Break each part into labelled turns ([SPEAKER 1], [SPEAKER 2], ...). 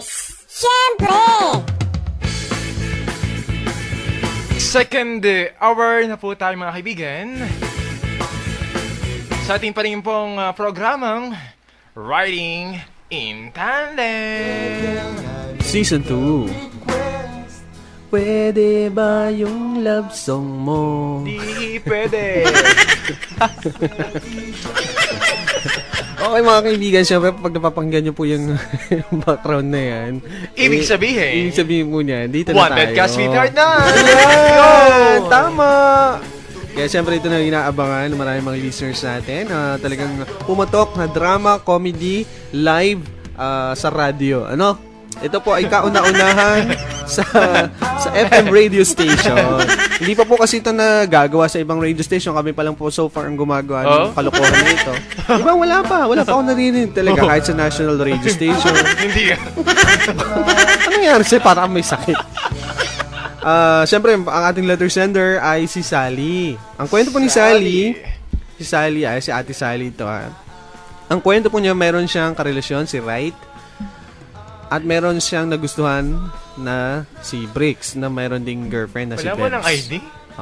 [SPEAKER 1] Siyempre!
[SPEAKER 2] Second hour na po tayo mga kaibigan. Sa ating pa rin pong programang Riding in Tandem
[SPEAKER 3] Season 2. Pwede ba yung love song mo?
[SPEAKER 2] Di pwede.
[SPEAKER 3] Okay mga kaibigan, syempre pag napapakinggan nyo po yung background na yan,
[SPEAKER 2] Ibig sabihin
[SPEAKER 3] po niya, dito na tayo.
[SPEAKER 2] Wanted ka, sweetheart na!
[SPEAKER 3] Yeah, tama! Kaya syempre ito na inaabangan ng maraming mga listeners natin. Talagang pumatok na drama, comedy, live sa radio. Ano? Ito po ay kauna-unahan sa FM radio station. Hindi pa po kasi ito nagagawa sa ibang radio station. Kami pa lang po so far ang gumagawa ng kalokohan na ito. Diba? Wala pa ako narinig talaga kahit sa national radio station.
[SPEAKER 2] Hindi ka.
[SPEAKER 3] Ano nangyari sa'yo? Parang may sakit. Siyempre, ang ating letter sender ay si Sally. Ang kwento po ni Sally, si Ate Sally ito ha. Ang kwento po niya, meron siyang karelasyon, si Wright. At meron siyang nagustuhan na si Bricks, na meron ding girlfriend na si Bebs.
[SPEAKER 2] Wala mo ng ID?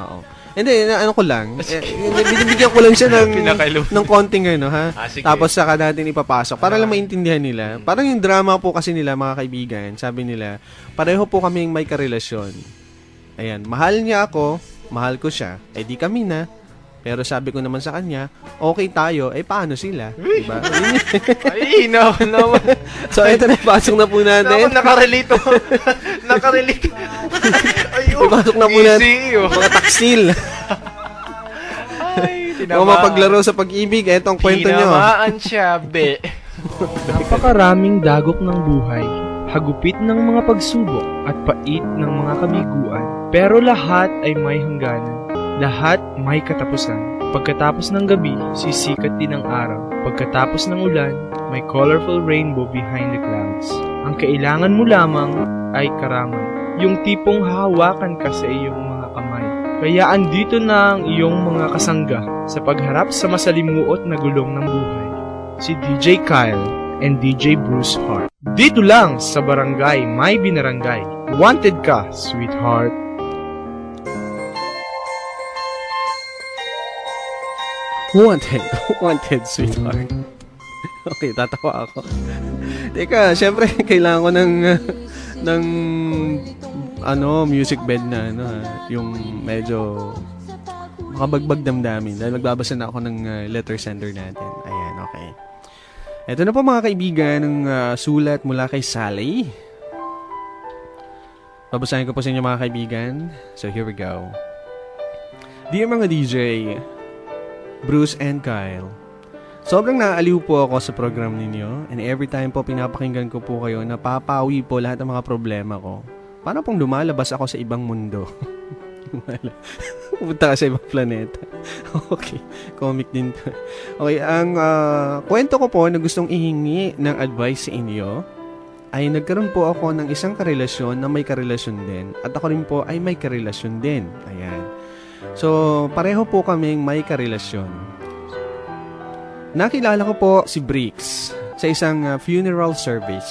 [SPEAKER 3] Oo. Hindi, ano ko lang. Binibigyan ko lang siya ng konting ha. Tapos saka natin ipapasok para lang maintindihan nila. Parang yung drama po kasi nila, mga kaibigan, sabi nila, pareho po kaming may karelasyon. Ayan, mahal niya ako, mahal ko siya. Eh di kami na. Pero sabi ko naman sa kanya, okay tayo, paano sila? Diba?
[SPEAKER 2] Ay, no.
[SPEAKER 3] So, ito na, pasok na po natin.
[SPEAKER 2] Nakarelate. Ayun.
[SPEAKER 3] Ipasok na po natin. Mga taksil. O mapaglaro sa pag-ibig, etong kwento nyo.
[SPEAKER 2] Tinamaan siya, be.
[SPEAKER 4] Napakaraming dagok ng buhay, hagupit ng mga pagsubok, at pait ng mga kabiguan. Pero lahat ay may hangganan. Lahat may katapusan. Pagkatapos ng gabi, sisikat din ang araw. Pagkatapos ng ulan, may colorful rainbow behind the clouds. Ang kailangan mo lamang ay karamay. Yung tipong hahawakan ka sa iyong mga kamay. Kaya andito na ang iyong mga kasangga sa pagharap sa masalimuot na gulong ng buhay. Si DJ Kyle and DJ Bruce Hart. Dito lang sa Barangay May Binarangay. Wanted ka, sweetheart.
[SPEAKER 3] Wanted, sweetheart. Okay, tatawa ako. Teka, syempre, kailangan ko ng music bed na, yung medyo makabagbag damdamin. Dahil magbabasa na ako ng letter sender natin. Ayan, okay. Ito na po mga kaibigan, ng sulat mula kay Sally. Babasahin ko po sa inyo mga kaibigan. So, here we go. Dear mga DJ, Bruce and Kyle, sobrang naaliw po ako sa program ninyo, and every time po pinapakinggan ko po kayo, napapawi po lahat ng mga problema ko. Parang pong lumalabas ako sa ibang mundo. Pupunta ka sa ibang planeta. Okay, comic din to. Okay, ang kwento ko po na gustong ihingi ng advice sa inyo ay nagkaroon po ako ng isang karelasyon na may karelasyon din, at ako rin po ay may karelasyon din. Ayan. So, pareho po kaming may karelasyon. Nakilala ko po si Bricks sa isang funeral service.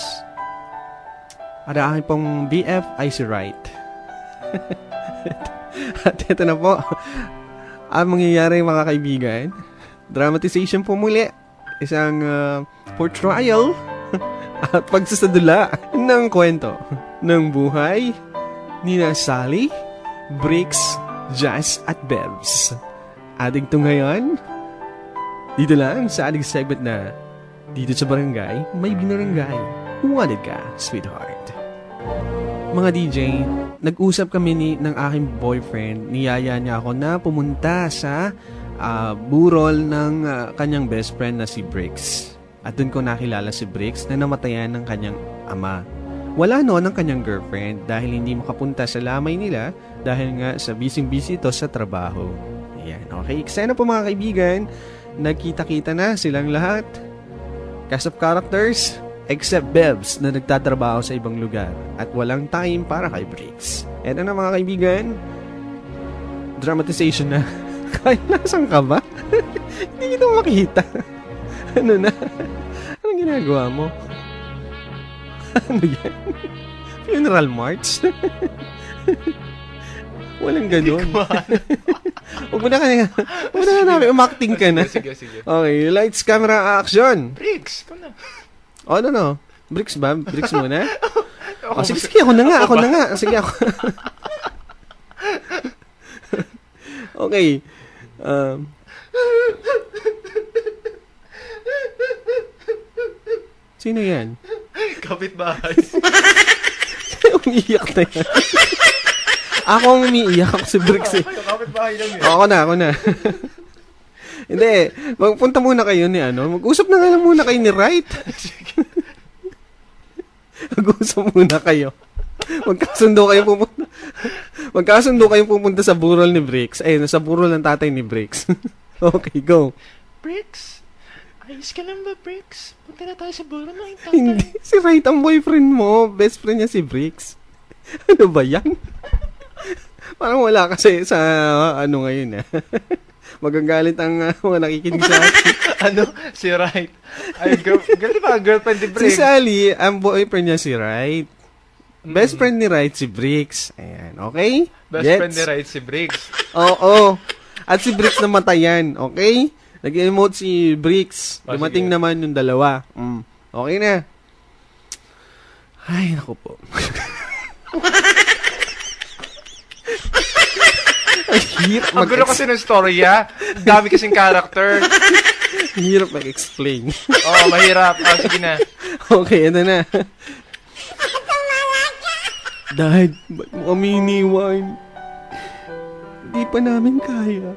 [SPEAKER 3] At aking pong BF ay si Wright. At ito na po ang mangyayari mga kaibigan. Dramatization po muli. Isang portrayal at pagsasadula ng kwento ng buhay ni Sally, Bricks, Jazz at Bebs. Ating to ngayon, dito lang sa ating segment na Dito sa Barangay May Binarangay. Wanted ka, sweetheart. Mga DJ, nag-usap kami ng aking boyfriend. Niyaya niya ako na pumunta sa burol ng kanyang best friend na si Bricks. At doon ko nakilala si Bricks na namatayan ng kanyang ama. Wala noon ang kanyang girlfriend dahil hindi makapunta sa lamay nila dahil nga sa busy-busy ito sa trabaho. Ayan, okay. Eksena po mga kaibigan, nagkita-kita na silang lahat. Cast of characters, except Bebs na nagtatrabaho sa ibang lugar at walang time para kay Bricks. Eto na mga kaibigan, dramatization na. Kaya nasan ka ba? Hindi kita makita. Ano na? Anong ginagawa mo? Ano yan? Funeral march? Walang ganun. Huwag mo na namin, umakting ka na.
[SPEAKER 2] Sige.
[SPEAKER 3] Okay, lights, camera, action.
[SPEAKER 2] Bricks, ikaw na.
[SPEAKER 3] Oh, ano? Bricks ba? Bricks muna? Sige, ako na nga. Sige, ako. Okay. Sino yan?
[SPEAKER 2] Kapitbahay.
[SPEAKER 3] Umiiyak na yan. Ako ang umiiyak. Ako si Bricks eh.
[SPEAKER 2] Kapitbahay lang yun.
[SPEAKER 3] Ako na. Hindi. Magpunta muna kayo ni ano. Mag-usap na nga lang muna kayo ni Wright. Mag-usap muna kayo. Magkasundo kayo pupunta sa burol ni Bricks. Ayun, sa burol ng tatay ni Bricks. Okay, go.
[SPEAKER 2] Bricks? Ayos ka lang ba, Bricks? Punta na tayo sa burol ng tatay.
[SPEAKER 3] Hindi. Si Wright ang boyfriend mo. Best friend niya si Bricks. Ano ba yan? Parang wala kasi sa ano ngayon magagalit ang mga nakikinig sa atin.
[SPEAKER 2] Ano? Si Wright. Ay, girlfriend ni Bricks.
[SPEAKER 3] Si Sally, ang boyfriend niya si Wright. Best friend ni Wright si Bricks. Ayan, okay?
[SPEAKER 2] Best friend ni Wright si Bricks.
[SPEAKER 3] Oo. At si Bricks namatayan, okay? Nag-emote si Bricks. Dumating naman yung dalawa. Okay na. Ay, naku po.
[SPEAKER 2] Ang gulo kasi ng story, dami kasing character.
[SPEAKER 3] Hirap mag-explain.
[SPEAKER 2] Oo, mahirap. Sige na.
[SPEAKER 3] Okay, ano na. Dad, ba't mo kami iniwan? Hindi pa namin kaya.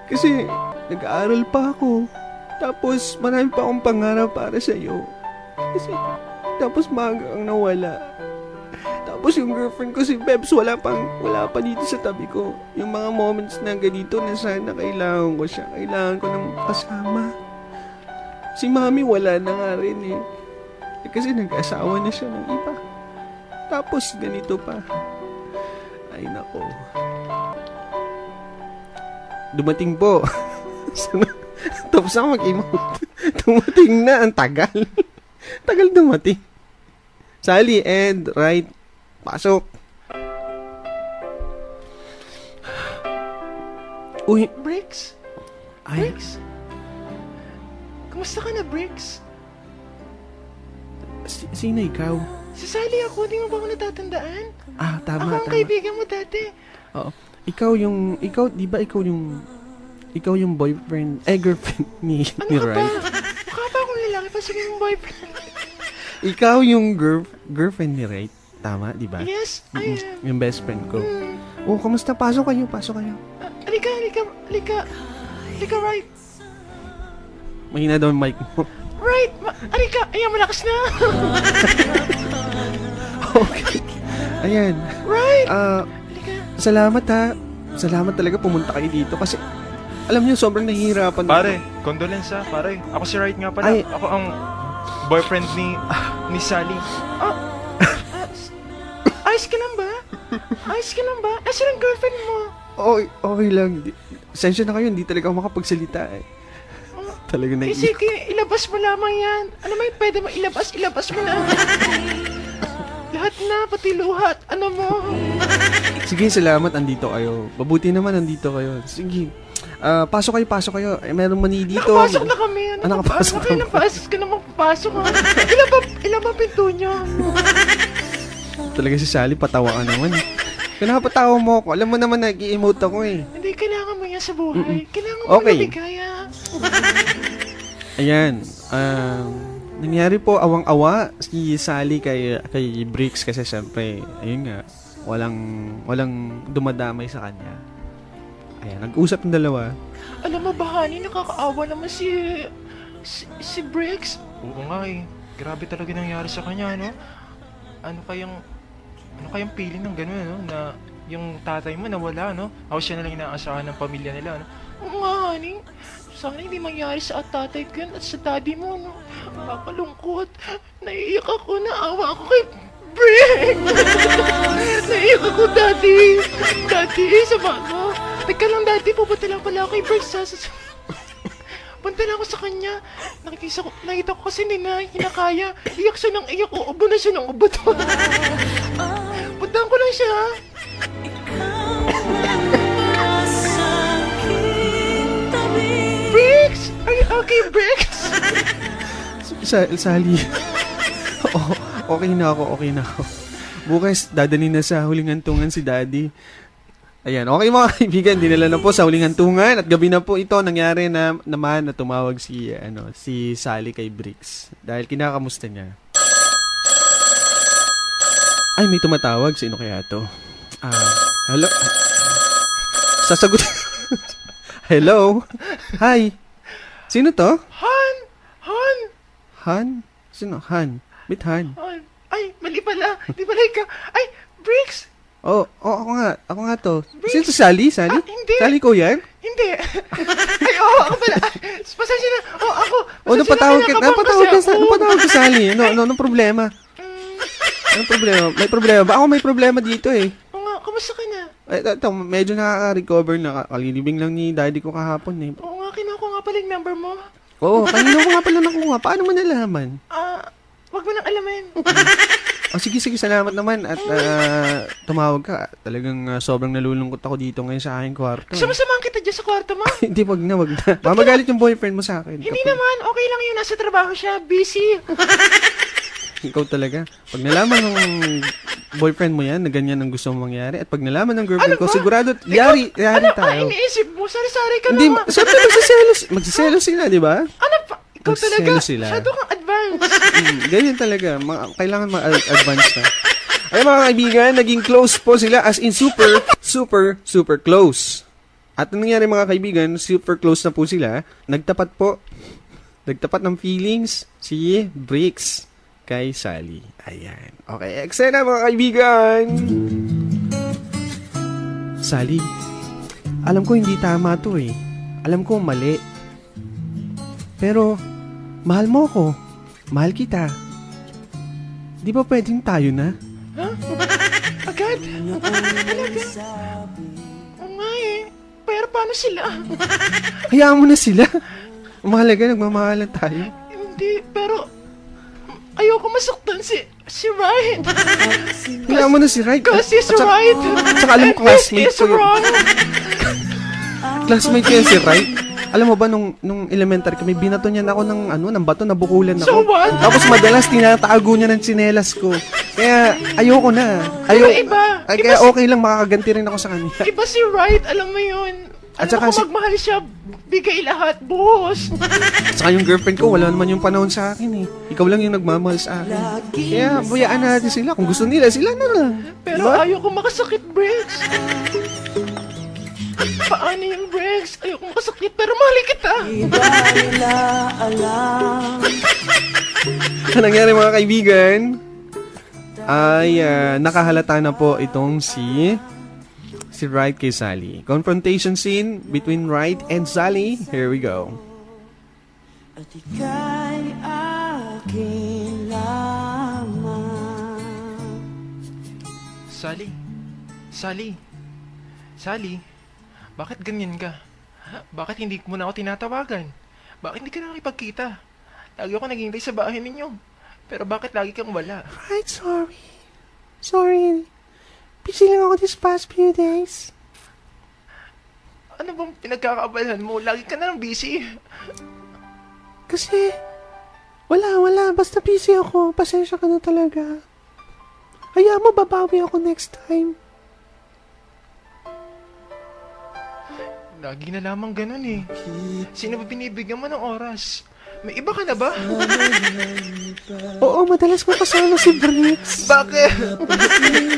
[SPEAKER 3] Kasi nag-aaral pa ako. Tapos marami pa akong pangarap para sa'yo. Kasi tapos maaga ang nawala. Tapos yung girlfriend ko si Bebs wala pa dito sa tabi ko. Yung mga moments na ganito na sana kailangan ko siya. Kailangan ko ng kasama. Si Mami wala na nga rin eh. Kasi nag-asawa na siya ng iba. Tapos ganito pa. Ay nako. Dumating po. Tapos ako mag-emote. Dumating na. Ang tagal. Tagal dumating. Sally and Wright. Pasok. Uy.
[SPEAKER 2] Bricks?
[SPEAKER 3] Ay.
[SPEAKER 2] Bricks? Kumusta ka na, Bricks?
[SPEAKER 3] Sino ikaw?
[SPEAKER 2] Si Sally ako. Hindi mo ba ako natatandaan?
[SPEAKER 3] Tama.
[SPEAKER 2] Ako ang kaibigan mo dati.
[SPEAKER 3] Oo. Ikaw yung boyfriend, girlfriend ni Wright.
[SPEAKER 2] Mukha pa akong lalaki pa sige yung boyfriend.
[SPEAKER 3] Ikaw yung girlfriend ni Wright. Tama, di ba?
[SPEAKER 2] Yes, I am.
[SPEAKER 3] Yung best friend ko. Oh, kamusta? Pasok kayo. Halika, Wright. Mahina daw yung mic mo.
[SPEAKER 2] Right, halika. Ayan, malakas na.
[SPEAKER 3] Okay. Ayan.
[SPEAKER 2] Right.
[SPEAKER 3] Halika. Salamat ha. Salamat talaga pumunta kayo dito kasi alam niyo sobrang nahihirapan
[SPEAKER 2] Pare, condolence pare. Ako si Wright nga pala. Ako ang boyfriend ni Sally. Ayos ka lang ba? Asa ang girlfriend mo?
[SPEAKER 3] Okay lang. Sensya na kayo, hindi talaga ako makapagsalita eh. Talaga naiiyak.
[SPEAKER 2] Sige, ilabas mo lamang yan. Ano may pwede mo ilabas mo lang. Lahat na, pati luhat. Ano mo?
[SPEAKER 3] Sige, salamat. Andito kayo. Mabuti naman andito kayo. Sige. Pasok kayo. Meron mani dito.
[SPEAKER 2] Nakapasok na kami.
[SPEAKER 3] Nakapasok
[SPEAKER 2] kami. Kailan ka naman papasok ha? Ilan ba pinto niyo?
[SPEAKER 3] Talaga si Sally, patawa ka naman. Pinapatawa mo ako. Alam mo naman, nag-i-emote ako eh.
[SPEAKER 2] Hindi, kailangan mo yan sa buhay. Kailangan mo maligaya.
[SPEAKER 3] Ayan. Nangyari po awang-awa si Sally kay Bricks kasi syempre, ayun nga, walang dumadamay sa kanya. Ayan, nag-usap ng dalawa.
[SPEAKER 2] Alam mo ba, honey, nakakaawa naman si Bricks. Oo nga eh. Grabe talaga nangyari sa kanya, no? Ano kayang feeling ng gano'n, no? Na yung tatay mo nawala, no? Ako siya na lang inaasahan ng pamilya nila, no? Oo nga, honey. Sana hindi mangyari sa tatay ko at sa daddy mo, no? Nakakalungkot. Naiiyak ako, naawa ako kay Bricks. Naiiyak ako, daddy. Daddy, sama mo. Teka lang, daddy, pupunta lang pala ako kay Bricks. punta na ako sa kanya. Nakita ko kasi hinakaya. Iyak siya ng iyak. Ubo na siya ng ubo to. Puntahan ko lang siya. Bricks! Are you okay, Bricks?
[SPEAKER 3] Sally. Okay na ako. Bukas, dadalhin na sa huling hantungan si Daddy. Ayan, okay mga kaibigan, dinala na po sa huling hantungan at gabi na po ito nangyari na naman na tumawag si Sally kay Bricks dahil kinakamusta niya. Ay, may tumatawag. Sino kaya to? Hello? Sasagot. Hello? Hi. Sino to?
[SPEAKER 2] Han?
[SPEAKER 3] Han? Sino? Han? Bit Han.
[SPEAKER 2] Ay, mali pala. Di pala ikaw. Ay, Bricks!
[SPEAKER 3] Ako nga to. Sino to, Sally?
[SPEAKER 2] Hindi.
[SPEAKER 3] Sally ko yan?
[SPEAKER 2] Hindi. Ay, ako pala. Pasensya na. Ako.
[SPEAKER 3] Napatawag ka, Sally. Anong problema? Anong problema? May problema ba? Ako may problema dito eh.
[SPEAKER 2] Oo nga, kamusta ka na?
[SPEAKER 3] Ito, medyo nakaka-recover na. Kalilibing lang ni Daddy ko kahapon eh.
[SPEAKER 2] Oo nga, kinuha ko nga pala yung number mo.
[SPEAKER 3] Oo, kanina ko nga pala nakuha. Paano mo nalaman?
[SPEAKER 2] Wag mo nang alamin.
[SPEAKER 3] Sige, salamat naman at tumawag ka. Talagang sobrang nalulungkot ako dito ngayon sa aking kwarto.
[SPEAKER 2] Samahan kita dyan sa kwarto mo?
[SPEAKER 3] Hindi, wag na. Mamagalit yung boyfriend mo sa akin.
[SPEAKER 2] Hindi naman, okay lang yun. Nasa trabaho siya, busy.
[SPEAKER 3] Ikaw talaga. Pag nalaman ng boyfriend mo yan, na ganyan ang gusto mong mangyari, at pag nalaman ng girlfriend ko, sigurado, yari tayo.
[SPEAKER 2] Iniisip mo? Sari-sari ka
[SPEAKER 3] Hindi,
[SPEAKER 2] naman.
[SPEAKER 3] siyempre magsiselos sila, di ba?
[SPEAKER 2] Ano pa? Ikaw talaga,
[SPEAKER 3] sila.
[SPEAKER 2] masyado kang advance.
[SPEAKER 3] Ganyan talaga. Kailangan ma-advance na. Ay mga kaibigan, naging close po sila as in super close. At anong nangyari mga kaibigan, super close na po sila. Nagtapat ng feelings si Bricks kay Sally. Ayan. Okay, eksena mga kaibigan. Sally, alam ko hindi tama to eh. Alam ko mali. Pero, mahal mo ako. Mahal kita. Di ba pwedeng tayo na?
[SPEAKER 2] Huh? Agad? Talaga? Oo nga eh. Pero paano sila?
[SPEAKER 3] Hayaan mo na sila. Mahalaga, nagmamahalan tayo.
[SPEAKER 2] Hindi, pero ayoko masaktan si Wright.
[SPEAKER 3] Hayaan mo na si Wright.
[SPEAKER 2] Kasi si Wright.
[SPEAKER 3] Tsaka alam mo, classmate ko yun. Classmate ko yun si Wright. Alam mo ba, nung elementary kami, binato niya ako ng bato, nabukulan ako.
[SPEAKER 2] So what?
[SPEAKER 3] Tapos madalas tinatago niya ng tsinelas ko. Kaya ayoko na.
[SPEAKER 2] Iba.
[SPEAKER 3] Kaya okay lang, makakaganti rin ako sa kanya.
[SPEAKER 2] Iba si Wright, alam mo yun.
[SPEAKER 3] At
[SPEAKER 2] Alam mo kung magmahal siya, bigay lahat, buhos.
[SPEAKER 3] At saka yung girlfriend ko, wala naman yung panahon sa akin eh. Ikaw lang yung nagmamahal sa akin. Kaya bayaan natin sila. Kung gusto nila, sila na lang.
[SPEAKER 2] Pero ayoko makasakit, Briggs. Paano yung Briggs? Ayoko makasakit, pero mahal kita.
[SPEAKER 3] Ang nangyari mga kaibigan, ay nakahalata na po itong si Wright kay Sally. Confrontation scene between Wright and Sally. Here we go.
[SPEAKER 1] At ika'y akin lamang.
[SPEAKER 2] Sally, bakit ganyan ka? Bakit hindi mo na ako tinatawagan? Bakit hindi ka nakikipagkita? Lagi ako naghihintay sa bahay ninyo. Pero bakit lagi kang wala?
[SPEAKER 3] Right, sorry. Busy lang ako this past few days.
[SPEAKER 2] Ano bang pinagkakaabalahan mo? Lagi ka na lang busy.
[SPEAKER 3] Kasi, wala. Basta busy ako. Pasensya ka na talaga. Hayaan mo, babawi ako next time.
[SPEAKER 2] Lagi na lamang ganun eh. Sino ba binibigyan mo ng oras? May iba ka na ba?
[SPEAKER 3] Oo, madalas ko kasama si Bricks.
[SPEAKER 2] Bakit?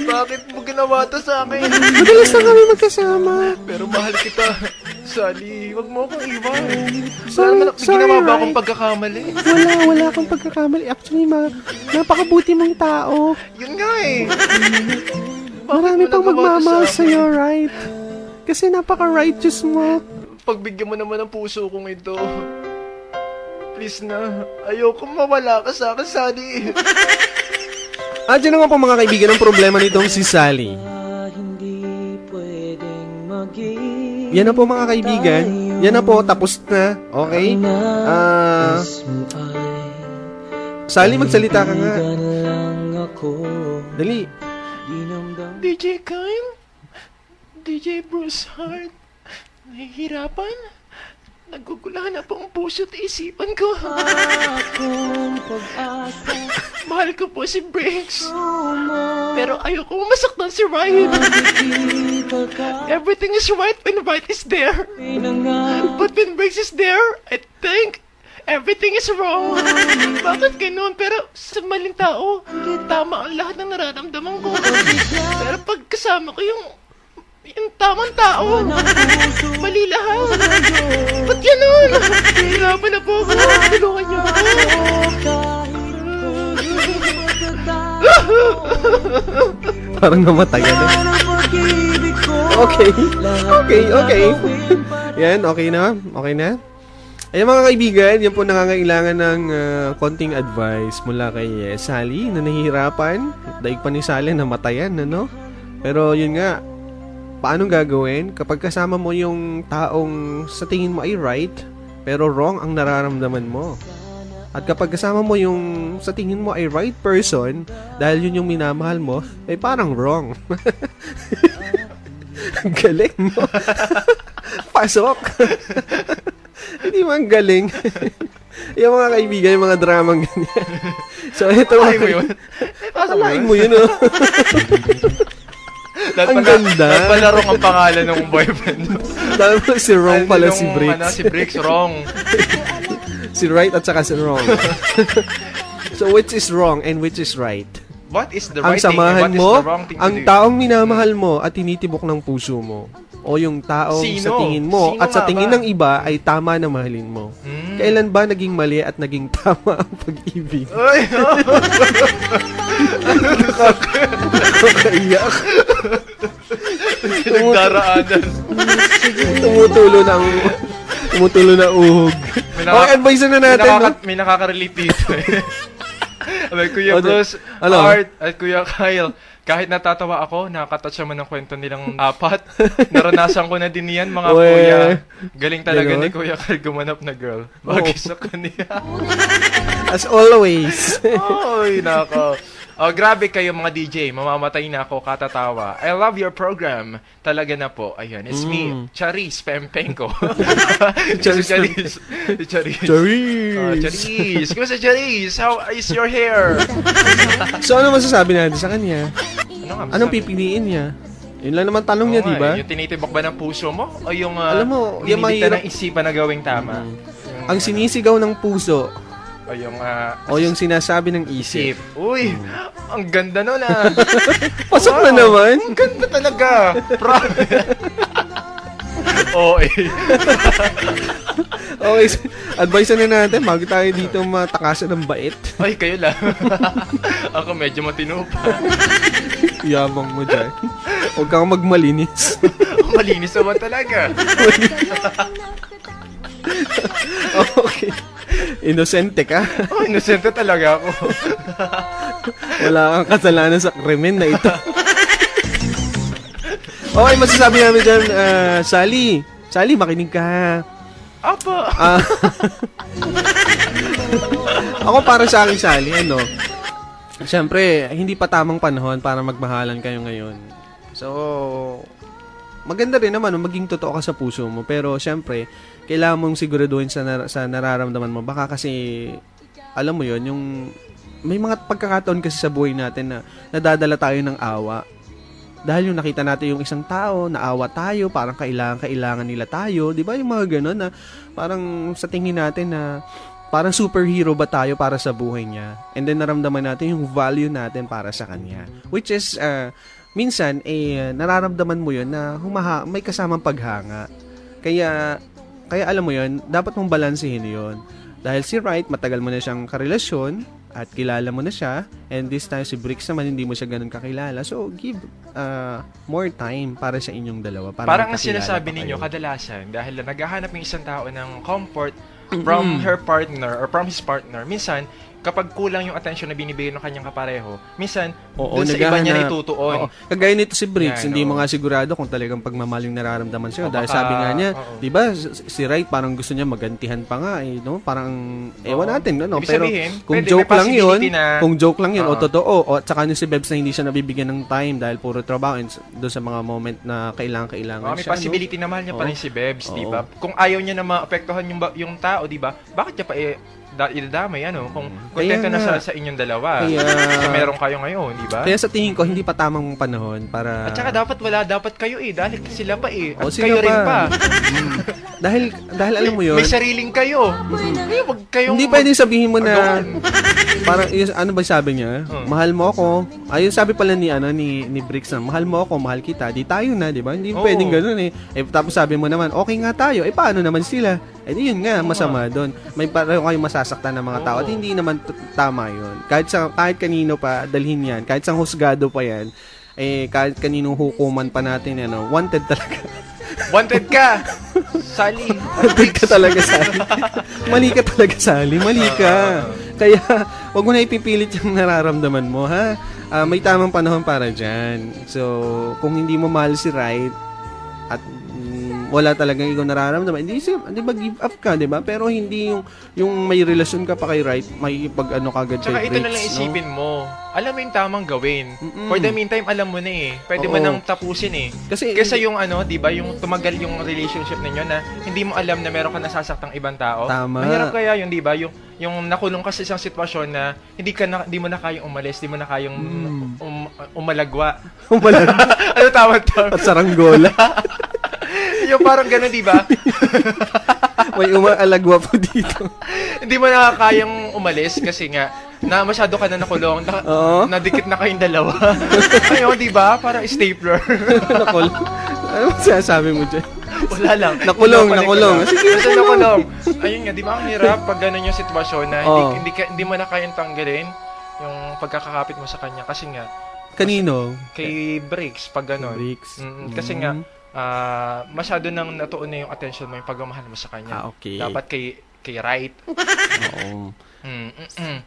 [SPEAKER 2] Bakit mo ginawa to sa akin?
[SPEAKER 3] Madalas na kami magkasama.
[SPEAKER 2] Pero mahal kita. Sally, wag mo akong iwan.
[SPEAKER 3] Sorry,
[SPEAKER 2] ginawa ba
[SPEAKER 3] Rai.
[SPEAKER 2] akong pagkakamali?
[SPEAKER 3] Wala akong pagkakamali. Actually, napakabuti mong tao.
[SPEAKER 2] Yun nga eh.
[SPEAKER 3] Marami pang magmamahal
[SPEAKER 2] sa
[SPEAKER 3] sa'yo, right? Kasi napaka-righteous mo.
[SPEAKER 2] Pagbigyan mo naman ng puso kong ito. Please na. Ayoko mawala ka sa akin, Sally.
[SPEAKER 3] At yun na nga po mga kaibigan ang problema nitong si Sally. Yan na po mga kaibigan, Yan na po, tapos na. Okay? Sally, magsalita ka nga. Dali.
[SPEAKER 2] DJ Kyle? DJ Bruce Hart? Nahihirapan? Nagugulahan na po ang puso at isipan ko. Mahal ko po si Briggs. Pero ayoko masaktan si Ryan. Everything is right when Wright is there. But when Briggs is there, I think everything is wrong. Bakit ganun? Pero sa maling tao, tama ang lahat ng nararamdaman ko. Pero pag kasama ko yung tamang tao, mali lahat. Ba't ganun? Hirapan na po ako. Tulungan niyo ako.
[SPEAKER 3] Parang namatay na. Okay. Yan, okay na. Ayan mga kaibigan, yan po nangangailangan ng konting advice mula kay Sally na nahihirapan. Daig pa ni Sally namatayan, ano? Pero yun nga, paano gagawin kapag kasama mo yung taong sa tingin mo ay right, pero wrong ang nararamdaman mo? At kapag kasama mo yung sa tingin mo ay right person, dahil yun yung minamahal mo, ay parang wrong. Galing mo. Pasok. Hindi man galing. Yung mga kaibigan, yung mga dramang ganyan. So, ito.
[SPEAKER 2] Akalain mo yun?
[SPEAKER 3] Akalain mo yun, oh. Ang ganda.
[SPEAKER 2] Nagpalarong ang pangalan ng boyfriend.
[SPEAKER 3] Dahil si Wrong pala si Briggs.
[SPEAKER 2] Si Briggs, Wrong.
[SPEAKER 3] Si right at saka si wrong. So, which is wrong and which is right?
[SPEAKER 2] What is the
[SPEAKER 3] Ang
[SPEAKER 2] right thing and
[SPEAKER 3] samahan
[SPEAKER 2] what is
[SPEAKER 3] mo,
[SPEAKER 2] the wrong thing to
[SPEAKER 3] ang
[SPEAKER 2] do?
[SPEAKER 3] taong minamahal mo at tinitibok ng puso mo. O yung taong sa tingin mo
[SPEAKER 2] Sino
[SPEAKER 3] at sa
[SPEAKER 2] nga
[SPEAKER 3] tingin
[SPEAKER 2] ba?
[SPEAKER 3] ng iba ay tama na mahalin mo. Kailan ba naging mali at naging tama ang pag-ibig?
[SPEAKER 2] Ay,
[SPEAKER 3] Nakaiyak.
[SPEAKER 2] nagdaraanan.
[SPEAKER 3] Tumutulo na uhog. Okay, advice na natin.
[SPEAKER 2] May nakaka-relate dito. Kuya
[SPEAKER 3] Ano?
[SPEAKER 2] Bruce,
[SPEAKER 3] Ano?
[SPEAKER 2] Art, at Kuya Kyle, kahit natatawa ako, nakakatouch naman ng kwento nilang apat. Naranasan ko na din yan, mga
[SPEAKER 3] Uwe.
[SPEAKER 2] kuya. Galing talaga
[SPEAKER 3] Ganon?
[SPEAKER 2] ni Kuya Kyle gumanap na girl. Bagay sa kanya.
[SPEAKER 3] As always.
[SPEAKER 2] Oy, nako. Oh, grabe kayo mga DJ. Mamamatay na ako katatawa. I love your program. Talaga na po. Ayun, it's me, Charis Pempenko.
[SPEAKER 3] Charis.
[SPEAKER 2] Charis.
[SPEAKER 3] Charis.
[SPEAKER 2] Charis. Kumusta Charis? How is your hair?
[SPEAKER 3] So, ano masasabi natin sa kanya?
[SPEAKER 2] Ano
[SPEAKER 3] Anong pipiliin niya? Yun lang naman tanong niya, di ba?
[SPEAKER 2] Yung tinitibok ba ng puso mo? O yung
[SPEAKER 3] Alam mo, yung
[SPEAKER 2] nilibigtan
[SPEAKER 3] mahirap-
[SPEAKER 2] ng isipan na gawing tama?
[SPEAKER 3] Ang sinisigaw ng puso
[SPEAKER 2] O yung
[SPEAKER 3] o yung sinasabi ng isip.
[SPEAKER 2] isip. Uy, ang ganda nun ah.
[SPEAKER 3] Pasok na naman.
[SPEAKER 2] Ang ganda talaga.
[SPEAKER 3] Okay, advice na natin. Bago tayo dito matakasan ng bait.
[SPEAKER 2] Ay, kayo lang. Ako medyo matino pa.
[SPEAKER 3] Yabang mo dyan. Huwag kang magmalinis.
[SPEAKER 2] Malinis naman talaga.
[SPEAKER 3] Okay. Inosente ka.
[SPEAKER 2] Oh, inosente talaga ako.
[SPEAKER 3] Wala kang kasalanan sa krimen na ito. Okay, masasabi namin dyan, Sally. Sally, makinig ka.
[SPEAKER 2] Apa?
[SPEAKER 3] Ako para sa akin, Sally, siyempre, hindi pa tamang panahon para magmahalan kayo ngayon. So, maganda rin naman maging totoo ka sa puso mo. Pero, siyempre, kailangan mong siguraduhin sa nararamdaman mo. Baka kasi, alam mo yon yung may mga pagkakataon kasi sa buhay natin na nadadala tayo ng awa. Dahil yung nakita natin yung isang tao, naawa tayo, parang kailangan nila tayo. Di ba yung mga ganun na parang sa tingin natin na parang superhero ba tayo para sa buhay niya? And then naramdaman natin yung value natin para sa kanya. Which is, minsan, nararamdaman mo yun na may kasamang paghanga. Kaya alam mo yun, dapat mong balansehin yun. Dahil si Wright, matagal mo na siyang karelasyon at kilala mo na siya. And this time, si Briggs naman, hindi mo siya ganun kakilala. So, give more time para sa inyong dalawa. Para
[SPEAKER 2] Parang ang
[SPEAKER 3] magkakilala
[SPEAKER 2] sinasabi
[SPEAKER 3] pa
[SPEAKER 2] ninyo,
[SPEAKER 3] kayo.
[SPEAKER 2] kadalasan, dahil naghahanap yung isang tao ng comfort from her partner or from his partner, minsan, kapag kulang yung attention na binibigay ng kanyang kapareho, minsan,
[SPEAKER 3] Oo,
[SPEAKER 2] dun sa iba niya
[SPEAKER 3] naghahanap.
[SPEAKER 2] naitutuon.
[SPEAKER 3] Oo. Kagaya nito si Briggs,
[SPEAKER 2] Yan,
[SPEAKER 3] hindi mo
[SPEAKER 2] oo.
[SPEAKER 3] nga sigurado kung talagang pagmamahal yung nararamdaman sa'yo.
[SPEAKER 2] O
[SPEAKER 3] Dahil
[SPEAKER 2] baka-
[SPEAKER 3] sabi nga niya,
[SPEAKER 2] oo.
[SPEAKER 3] di ba, si Wright parang gusto niya magantihan pa nga eh, no? Parang, ewan
[SPEAKER 2] Oo.
[SPEAKER 3] natin, no?
[SPEAKER 2] Ibig
[SPEAKER 3] Pero
[SPEAKER 2] sabihin,
[SPEAKER 3] kung
[SPEAKER 2] pwede,
[SPEAKER 3] joke
[SPEAKER 2] may
[SPEAKER 3] lang yun,
[SPEAKER 2] possibility na-
[SPEAKER 3] kung joke lang yun, o
[SPEAKER 2] Oo.
[SPEAKER 3] totoo, o at saka si Bebs na hindi siya nabibigyan ng time dahil puro trabaho and doon sa mga moment na kailangan
[SPEAKER 2] May
[SPEAKER 3] siya,
[SPEAKER 2] possibility na mahal niya pa
[SPEAKER 3] Oo.
[SPEAKER 2] rin si Bebs, di
[SPEAKER 3] Oo.
[SPEAKER 2] ba? Kung ayaw niya na maapektuhan yung tao, di ba? Bakit niya pa idadamay, ano? Kung kontento na
[SPEAKER 3] nga.
[SPEAKER 2] sa inyong dalawa.
[SPEAKER 3] Kaya-
[SPEAKER 2] Sa meron kayo ngayon, di ba?
[SPEAKER 3] Kaya sa tingin ko, hindi pa tamang panahon para...
[SPEAKER 2] At saka dapat kayo dahil sila pa
[SPEAKER 3] O,
[SPEAKER 2] At
[SPEAKER 3] sila
[SPEAKER 2] kayo rin
[SPEAKER 3] pa.
[SPEAKER 2] pa.
[SPEAKER 3] dahil alam mo yun,
[SPEAKER 2] May sariling kayo. Kayo, wag kayong...
[SPEAKER 3] hindi pwedeng sabihin mo na
[SPEAKER 2] magawan.
[SPEAKER 3] parang ano ba sabi niya? Mahal mo ako. Ayun sabi pala ni Briggs na mahal mo ako, mahal kita. Di tayo na, di ba? Hindi
[SPEAKER 2] Oo.
[SPEAKER 3] pwedeng ganoon eh. Tapos sabi mo naman, okay nga tayo. Paano naman sila? Di yun nga masama doon. May pareho kayong masasaktan ng mga tao at
[SPEAKER 2] Oo.
[SPEAKER 3] hindi naman tama yun. Kahit kanino pa dalhin yan, kahit sa husgado pa yan, kahit kaninong hukuman pa natin wanted talaga.
[SPEAKER 2] Wanted ka! Sally.
[SPEAKER 3] Wanted ka talaga, Sally. Mali ka talaga, Sally. Mali ka. Kaya, wag mo na ipipilit yung nararamdaman mo, ha? May tamang panahon para dyan. So, kung hindi mo mahal si Wright at wala talagang ikaw nararamdaman, di ba give up ka, di ba? Pero hindi yung may relasyon ka pa kay Wright, may pag-ano kagad
[SPEAKER 2] Tsaka
[SPEAKER 3] kay
[SPEAKER 2] ito na lang
[SPEAKER 3] Briggs,
[SPEAKER 2] isipin mo. Alam mo yung tamang gawin.
[SPEAKER 3] Mm-mm.
[SPEAKER 2] For the meantime, alam mo na eh. Pwede mo
[SPEAKER 3] Oo.
[SPEAKER 2] nang tapusin eh.
[SPEAKER 3] Kasi,
[SPEAKER 2] Kesa yung di ba, yung tumagal yung relationship ninyo na hindi mo alam na meron ka nasasaktang ibang tao.
[SPEAKER 3] Tama.
[SPEAKER 2] Mahirap kaya yun, di ba? Yung nakulong ka sa isang sitwasyon na hindi mo na kayang umalis, hindi mo na kayang umalagwa. Ano tawag to?
[SPEAKER 3] at saranggola.
[SPEAKER 2] Yung parang gano'n, di ba?
[SPEAKER 3] May umaalagwa po dito.
[SPEAKER 2] Hindi mo na kayang umalis kasi nga na masyado ka na nakulong,
[SPEAKER 3] Oo.
[SPEAKER 2] nadikit na kayong dalawa. Ayun, di ba? Parang stapler.
[SPEAKER 3] Nakulong. Ano sinasabi mo dyan?
[SPEAKER 2] Wala lang.
[SPEAKER 3] Nakulong.
[SPEAKER 2] Sige, basta nakulong. Ayun nga, di ba ang hirap pag gano'n yung sitwasyon na
[SPEAKER 3] Oo.
[SPEAKER 2] hindi mo na kayang tanggalin yung pagkakakapit mo sa kanya kasi nga
[SPEAKER 3] Kanino?
[SPEAKER 2] kay Briggs pag gano'n.
[SPEAKER 3] Briggs.
[SPEAKER 2] Kasi nga masyado nang natuon na yung attention mo, yung pagmamahal mo sa kanya.
[SPEAKER 3] Okay.
[SPEAKER 2] Dapat kay Wright.
[SPEAKER 3] Oo.
[SPEAKER 2] Mm.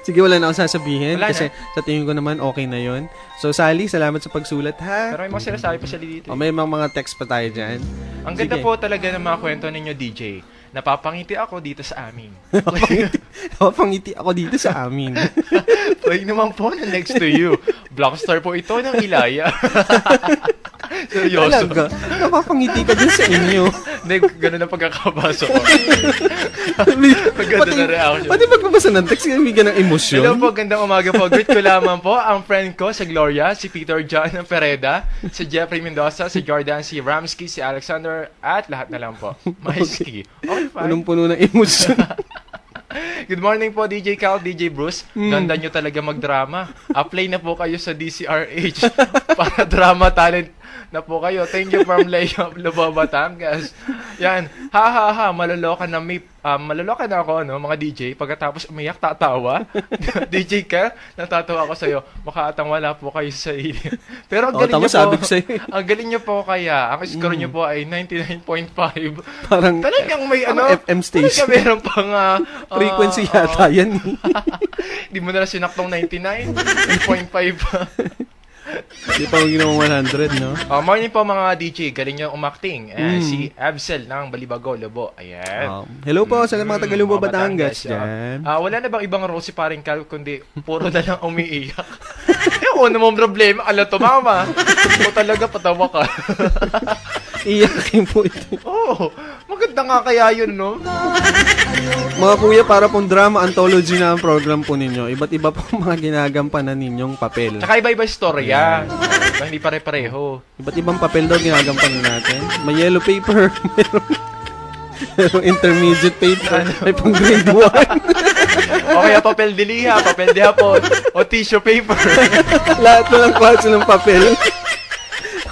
[SPEAKER 3] Sige, wala na akong sasabihin
[SPEAKER 2] Wala
[SPEAKER 3] kasi sa tingin ko naman okay na yon. So, Sally, salamat sa pagsulat, ha?
[SPEAKER 2] Pero may mga sinasabi pa siya dito.
[SPEAKER 3] May mga text pa tayo dyan.
[SPEAKER 2] Ang ganda
[SPEAKER 3] Sige.
[SPEAKER 2] po talaga ng mga kwento ninyo, DJ. Napapangiti ako dito sa amin.
[SPEAKER 3] Napapangiti ako dito sa amin.
[SPEAKER 2] Pwede naman po na next to you. Blockstar po ito ng Ilaya. Seryoso.
[SPEAKER 3] Talaga, napapangiti ka dyan sa inyo.
[SPEAKER 2] Hindi, ganun ang pagkakabasa ko. Maganda na reaction.
[SPEAKER 3] Pati pagbabasa ng text, bigyan ng emosyon.
[SPEAKER 2] Hello po, gandang umaga po. Greet ko lamang po ang friend ko, si Gloria, si Peter John Pereda, si Jeffrey Mendoza, si Jordan, si Ramsky, si Alexander, at lahat na lang po. Mahiski. Okay, fine.
[SPEAKER 3] Punong-puno ng emosyon.
[SPEAKER 2] Good morning po, DJ Cal, DJ Bruce. Ganda nyo talaga magdrama. Apply na po kayo sa DCRH para drama talent na po kayo. Thank you from Leo Lubao, Batangas. Yan. Ha, maloloka na maloloka na ako, mga DJ. Pagkatapos umiyak, tatawa. DJ Cal, natatawa ako sa'yo. Makaatang wala po kayo sa ili. Pero ang galing nyo po. Ang galing nyo po kaya. Ang score nyo po ay 99.5.
[SPEAKER 3] Parang
[SPEAKER 2] Talagang may
[SPEAKER 3] FM station.
[SPEAKER 2] Talagang meron pang
[SPEAKER 3] frequency yata yan.
[SPEAKER 2] Di mo na lang sinaktong 99, 1.5.
[SPEAKER 3] Di pa mo ginawang 100, no?
[SPEAKER 2] Morning po mga DJ, galing nyo umakting. Si Absel ng Balibago, Lobo. Ayan.
[SPEAKER 3] Hello po sa mga taga-Lubo,
[SPEAKER 2] mga
[SPEAKER 3] Batangas.
[SPEAKER 2] Batangas,
[SPEAKER 3] Dyan.
[SPEAKER 2] wala na bang ibang role si paring Cal, kundi puro na lang umiiyak? Ano mong problema? Ala, tumama. O talaga, patawa ka.
[SPEAKER 3] Iyakin po ito.
[SPEAKER 2] Oo. Maganda nga kaya yun, no?
[SPEAKER 3] Mga kuya, para pong drama anthology na ang program po ninyo. Iba't iba po mga ginagampanan ninyong papel.
[SPEAKER 2] Tsaka iba-iba istorya. Hindi pare-pareho.
[SPEAKER 3] Iba't ibang papel daw ginagampanan natin. May yellow paper, merong intermediate paper, may pang grade 1.
[SPEAKER 2] O kaya papel de liha, papel de hapon, o tissue paper.
[SPEAKER 3] Lahat na lang klase ng papel.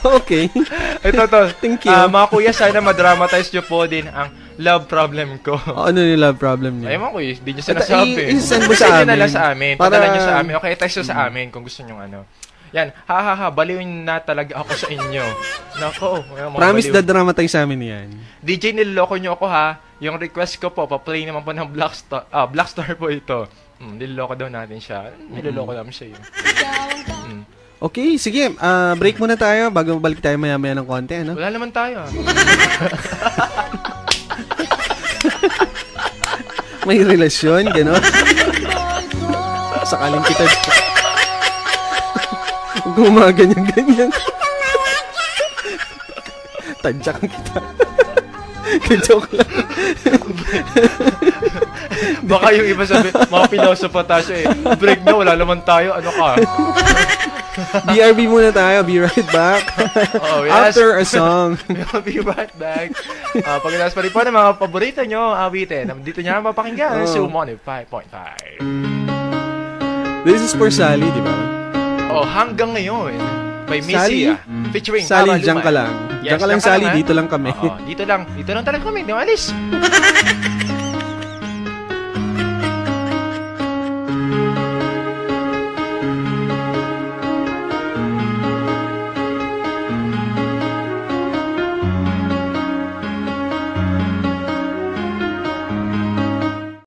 [SPEAKER 3] Okay.
[SPEAKER 2] Ito to.
[SPEAKER 3] Thank you.
[SPEAKER 2] Mga kuya, sana madramatize nyo po din ang love problem ko.
[SPEAKER 3] Ano yung love problem niyo?
[SPEAKER 2] Ay, mga kuya, di nyo sinasabi.
[SPEAKER 3] I-send mo sa
[SPEAKER 2] Send nyo
[SPEAKER 3] amin.
[SPEAKER 2] na lang sa amin.
[SPEAKER 3] Para-
[SPEAKER 2] Padala nyo sa amin. Okay, text nyo sa amin kung gusto nyo ano. Yan, baliwin na talaga ako sa inyo. Nako, mga
[SPEAKER 3] Promise
[SPEAKER 2] baliw.
[SPEAKER 3] dadramatize sa amin yan.
[SPEAKER 2] DJ, niloloko nyo ako ha. Yung request ko po, pa-play naman po ng Black Star po ito. Niloloko daw natin siya. Niloloko naman siya yun.
[SPEAKER 3] Okay, sige. Break muna tayo bago balik tayo maya-maya ng konti, ano?
[SPEAKER 2] Wala naman tayo ha.
[SPEAKER 3] May relasyon, gano'n? Sakaling kita. Gumaganyan-ganyan. Tadyak kita. Ka-joke lang.
[SPEAKER 2] Baka yung iba sabi, mga pilosofa tayo eh. Break na, wala naman tayo. Ano ka?
[SPEAKER 3] BRB muna tayo. Be right back.
[SPEAKER 2] Oh, yes.
[SPEAKER 3] After a song.
[SPEAKER 2] We'll be right back. Pagkatapos pa rin po ng mga paborito nyo awitin. Dito nyo mapakinggan. So, Money 5.5.
[SPEAKER 3] This is for Sally, di ba?
[SPEAKER 2] Oh, hanggang ngayon. May
[SPEAKER 3] Sally?
[SPEAKER 2] Missy featuring
[SPEAKER 3] Sally,
[SPEAKER 2] Ara
[SPEAKER 3] diyan
[SPEAKER 2] Lumay.
[SPEAKER 3] ka lang.
[SPEAKER 2] Yes,
[SPEAKER 3] Diyan ka lang, Sally.
[SPEAKER 2] ha?
[SPEAKER 3] Dito lang kami.
[SPEAKER 2] Oo, dito lang talaga kami. Di malis.